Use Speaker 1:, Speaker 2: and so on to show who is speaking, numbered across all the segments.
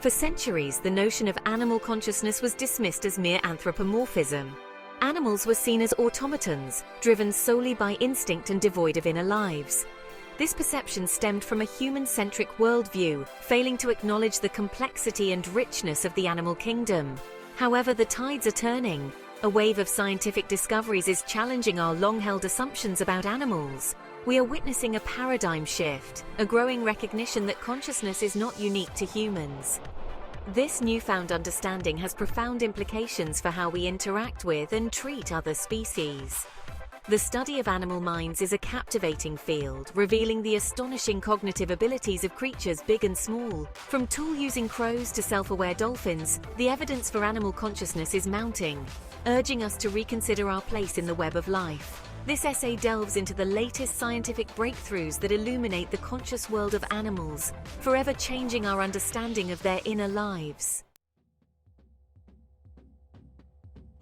Speaker 1: For centuries, the notion of animal consciousness was dismissed as mere anthropomorphism. Animals were seen as automatons, driven solely by instinct and devoid of inner lives. This perception stemmed from a human-centric worldview, failing to acknowledge the complexity and richness of the animal kingdom. However, the tides are turning. A wave of scientific discoveries is challenging our long-held assumptions about animals. We are witnessing a paradigm shift, a growing recognition that consciousness is not unique to humans. This newfound understanding has profound implications for how we interact with and treat other species. The study of animal minds is a captivating field, revealing the astonishing cognitive abilities of creatures big and small. From tool-using crows to self-aware dolphins, the evidence for animal consciousness is mounting, urging us to reconsider our place in the web of life. This essay delves into the latest scientific breakthroughs that illuminate the conscious world of animals, forever changing our understanding of their inner lives.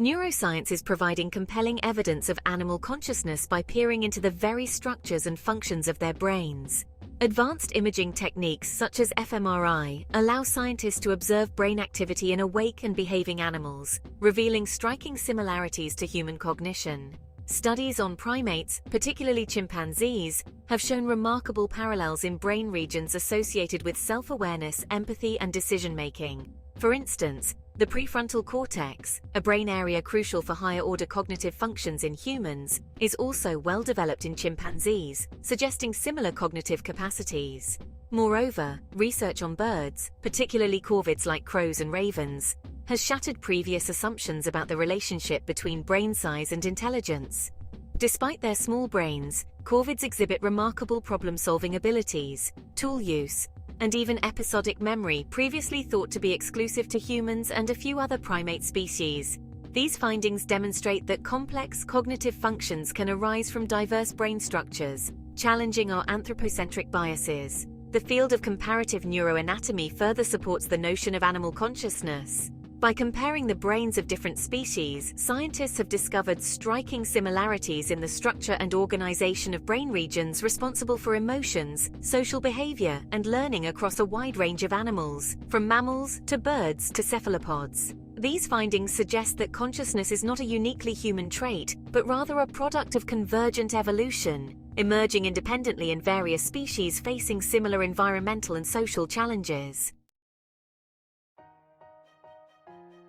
Speaker 1: Neuroscience is providing compelling evidence of animal consciousness by peering into the very structures and functions of their brains. Advanced imaging techniques such as fMRI allow scientists to observe brain activity in awake and behaving animals, revealing striking similarities to human cognition. Studies on primates, particularly chimpanzees, have shown remarkable parallels in brain regions associated with self-awareness, empathy, and decision-making. For instance, the prefrontal cortex, a brain area crucial for higher-order cognitive functions in humans, is also well developed in chimpanzees, suggesting similar cognitive capacities. Moreover, research on birds, particularly corvids like crows and ravens, has shattered previous assumptions about the relationship between brain size and intelligence. Despite their small brains, corvids exhibit remarkable problem-solving abilities, tool use, and even episodic memory previously thought to be exclusive to humans and a few other primate species. These findings demonstrate that complex cognitive functions can arise from diverse brain structures, challenging our anthropocentric biases. The field of comparative neuroanatomy further supports the notion of animal consciousness. By comparing the brains of different species, scientists have discovered striking similarities in the structure and organization of brain regions responsible for emotions, social behavior, and learning across a wide range of animals, from mammals to birds to cephalopods. These findings suggest that consciousness is not a uniquely human trait, but rather a product of convergent evolution, emerging independently in various species facing similar environmental and social challenges.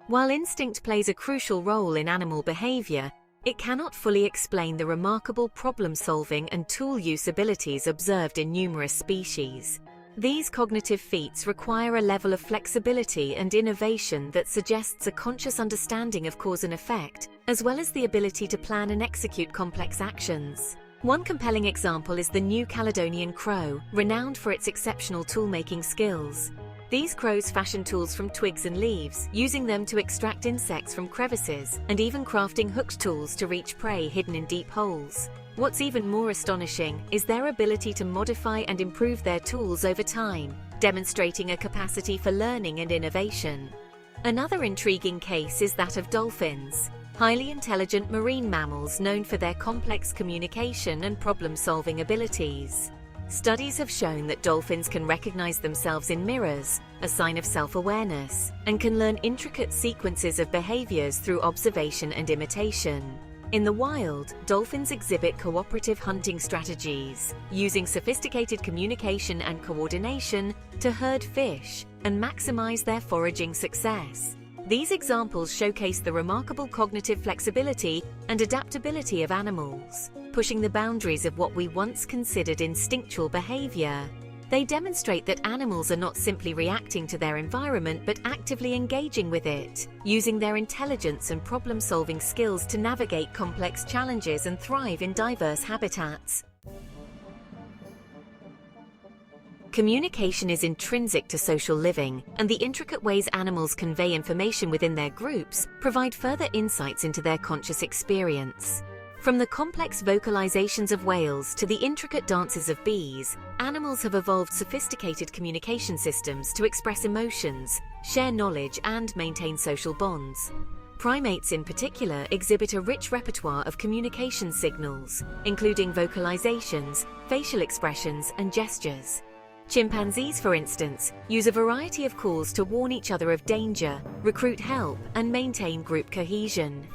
Speaker 1: While instinct plays a crucial role in animal behavior, it cannot fully explain the remarkable problem-solving and tool-use abilities observed in numerous species. These cognitive feats require a level of flexibility and innovation that suggests a conscious understanding of cause and effect, as well as the ability to plan and execute complex actions. One compelling example is the New Caledonian crow, renowned for its exceptional tool-making skills. These crows fashion tools from twigs and leaves, using them to extract insects from crevices, and even crafting hooked tools to reach prey hidden in deep holes. What's even more astonishing is their ability to modify and improve their tools over time, demonstrating a capacity for learning and innovation. Another intriguing case is that of dolphins, highly intelligent marine mammals known for their complex communication and problem-solving abilities. Studies have shown that dolphins can recognize themselves in mirrors, a sign of self-awareness, and can learn intricate sequences of behaviors through observation and imitation. In the wild, dolphins exhibit cooperative hunting strategies, using sophisticated communication and coordination to herd fish and maximize their foraging success. These examples showcase the remarkable cognitive flexibility and adaptability of animals, pushing the boundaries of what we once considered instinctual behavior. They demonstrate that animals are not simply reacting to their environment but actively engaging with it, using their intelligence and problem-solving skills to navigate complex challenges and thrive in diverse habitats. Communication is intrinsic to social living, and the intricate ways animals convey information within their groups provide further insights into their conscious experience. From the complex vocalizations of whales to the intricate dances of bees, animals have evolved sophisticated communication systems to express emotions, share knowledge, and maintain social bonds. Primates in particular exhibit a rich repertoire of communication signals, including vocalizations, facial expressions, and gestures. Chimpanzees, for instance, use a variety of calls to warn each other of danger, recruit help, and maintain group cohesion.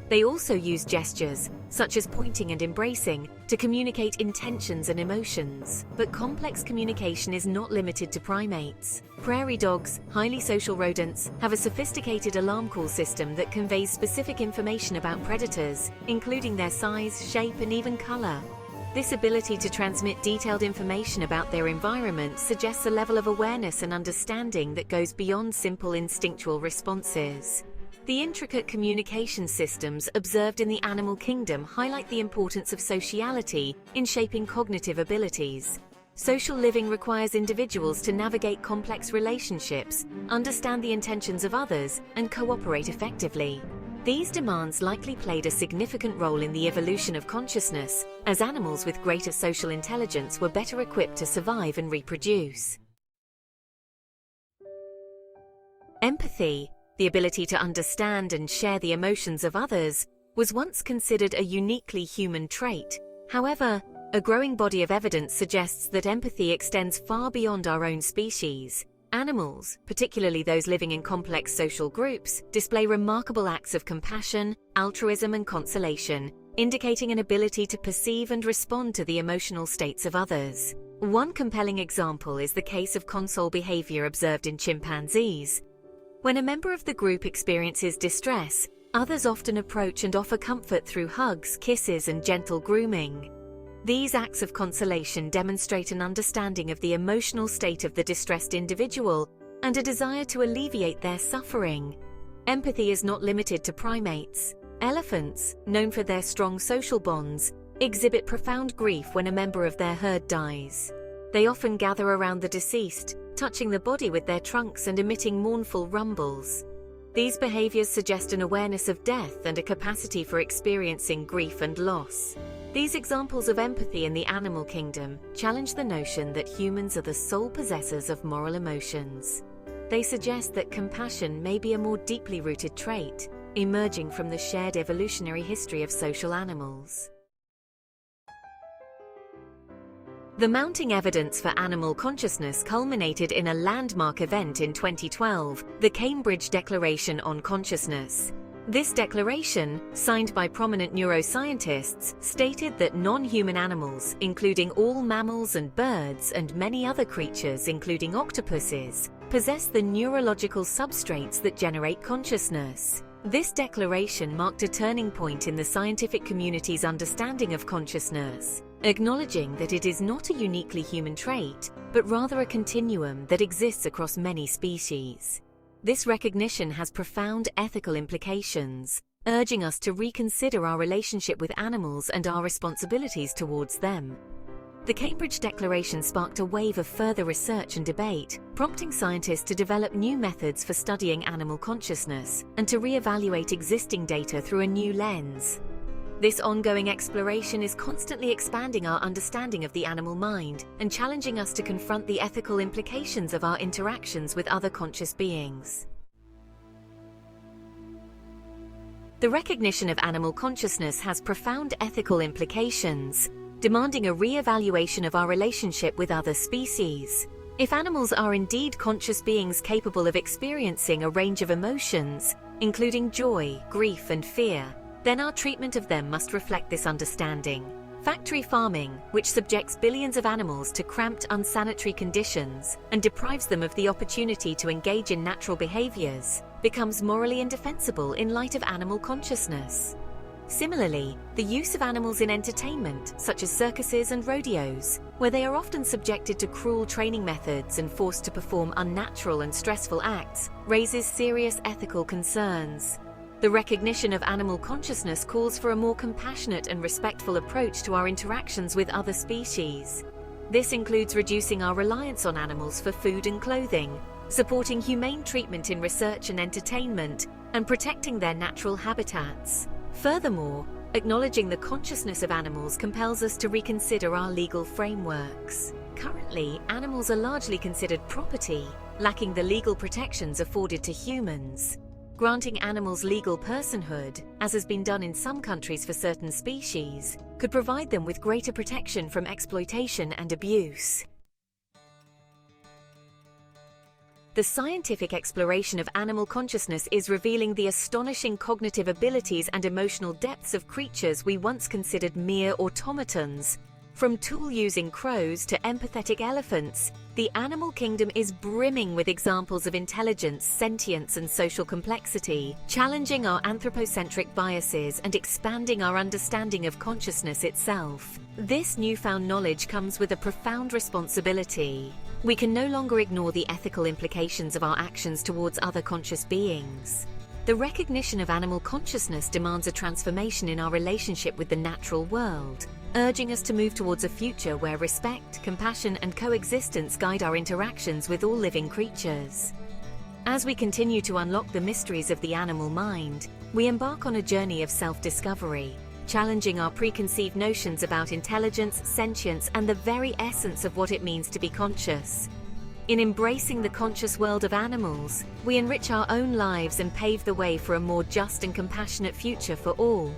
Speaker 1: They also use gestures, such as pointing and embracing, to communicate intentions and emotions. But complex communication is not limited to primates. Prairie dogs, highly social rodents, have a sophisticated alarm call system that conveys specific information about predators, including their size, shape, and even color. This ability to transmit detailed information about their environment suggests a level of awareness and understanding that goes beyond simple instinctual responses. The intricate communication systems observed in the animal kingdom highlight the importance of sociality in shaping cognitive abilities. Social living requires individuals to navigate complex relationships, understand the intentions of others, and cooperate effectively. These demands likely played a significant role in the evolution of consciousness, as animals with greater social intelligence were better equipped to survive and reproduce. Empathy, the ability to understand and share the emotions of others, was once considered a uniquely human trait. However, a growing body of evidence suggests that empathy extends far beyond our own species. Animals, particularly those living in complex social groups, display remarkable acts of compassion, altruism, and consolation, indicating an ability to perceive and respond to the emotional states of others. One compelling example is the case of console behavior observed in chimpanzees. When a member of the group experiences distress, others often approach and offer comfort through hugs, kisses, and gentle grooming. These acts of consolation demonstrate an understanding of the emotional state of the distressed individual and a desire to alleviate their suffering. Empathy is not limited to primates. Elephants, known for their strong social bonds, exhibit profound grief when a member of their herd dies. They often gather around the deceased, touching the body with their trunks and emitting mournful rumbles. These behaviors suggest an awareness of death and a capacity for experiencing grief and loss. These examples of empathy in the animal kingdom challenge the notion that humans are the sole possessors of moral emotions. They suggest that compassion may be a more deeply rooted trait, emerging from the shared evolutionary history of social animals. The mounting evidence for animal consciousness culminated in a landmark event in 2012, the Cambridge Declaration on Consciousness. This declaration, signed by prominent neuroscientists, stated that non-human animals, including all mammals and birds and many other creatures including octopuses, possess the neurological substrates that generate consciousness. This declaration marked a turning point in the scientific community's understanding of consciousness, acknowledging that it is not a uniquely human trait, but rather a continuum that exists across many species. This recognition has profound ethical implications, urging us to reconsider our relationship with animals and our responsibilities towards them. The Cambridge Declaration sparked a wave of further research and debate, prompting scientists to develop new methods for studying animal consciousness and to re-evaluate existing data through a new lens. This ongoing exploration is constantly expanding our understanding of the animal mind and challenging us to confront the ethical implications of our interactions with other conscious beings. The recognition of animal consciousness has profound ethical implications, demanding a re-evaluation of our relationship with other species. If animals are indeed conscious beings capable of experiencing a range of emotions, including joy, grief, and fear, then our treatment of them must reflect this understanding. Factory farming, which subjects billions of animals to cramped, unsanitary conditions and deprives them of the opportunity to engage in natural behaviors, becomes morally indefensible in light of animal consciousness. Similarly, the use of animals in entertainment, such as circuses and rodeos, where they are often subjected to cruel training methods and forced to perform unnatural and stressful acts, raises serious ethical concerns. The recognition of animal consciousness calls for a more compassionate and respectful approach to our interactions with other species. This includes reducing our reliance on animals for food and clothing, supporting humane treatment in research and entertainment, and protecting their natural habitats. Furthermore, acknowledging the consciousness of animals compels us to reconsider our legal frameworks. Currently, animals are largely considered property, lacking the legal protections afforded to humans. Granting animals legal personhood, as has been done in some countries for certain species, could provide them with greater protection from exploitation and abuse. The scientific exploration of animal consciousness is revealing the astonishing cognitive abilities and emotional depths of creatures we once considered mere automatons. From tool-using crows to empathetic elephants, the animal kingdom is brimming with examples of intelligence, sentience, and social complexity, challenging our anthropocentric biases and expanding our understanding of consciousness itself. This newfound knowledge comes with a profound responsibility. We can no longer ignore the ethical implications of our actions towards other conscious beings. The recognition of animal consciousness demands a transformation in our relationship with the natural world, urging us to move towards a future where respect, compassion, and coexistence guide our interactions with all living creatures. As we continue to unlock the mysteries of the animal mind, we embark on a journey of self-discovery, challenging our preconceived notions about intelligence, sentience, and the very essence of what it means to be conscious. In embracing the conscious world of animals, we enrich our own lives and pave the way for a more just and compassionate future for all.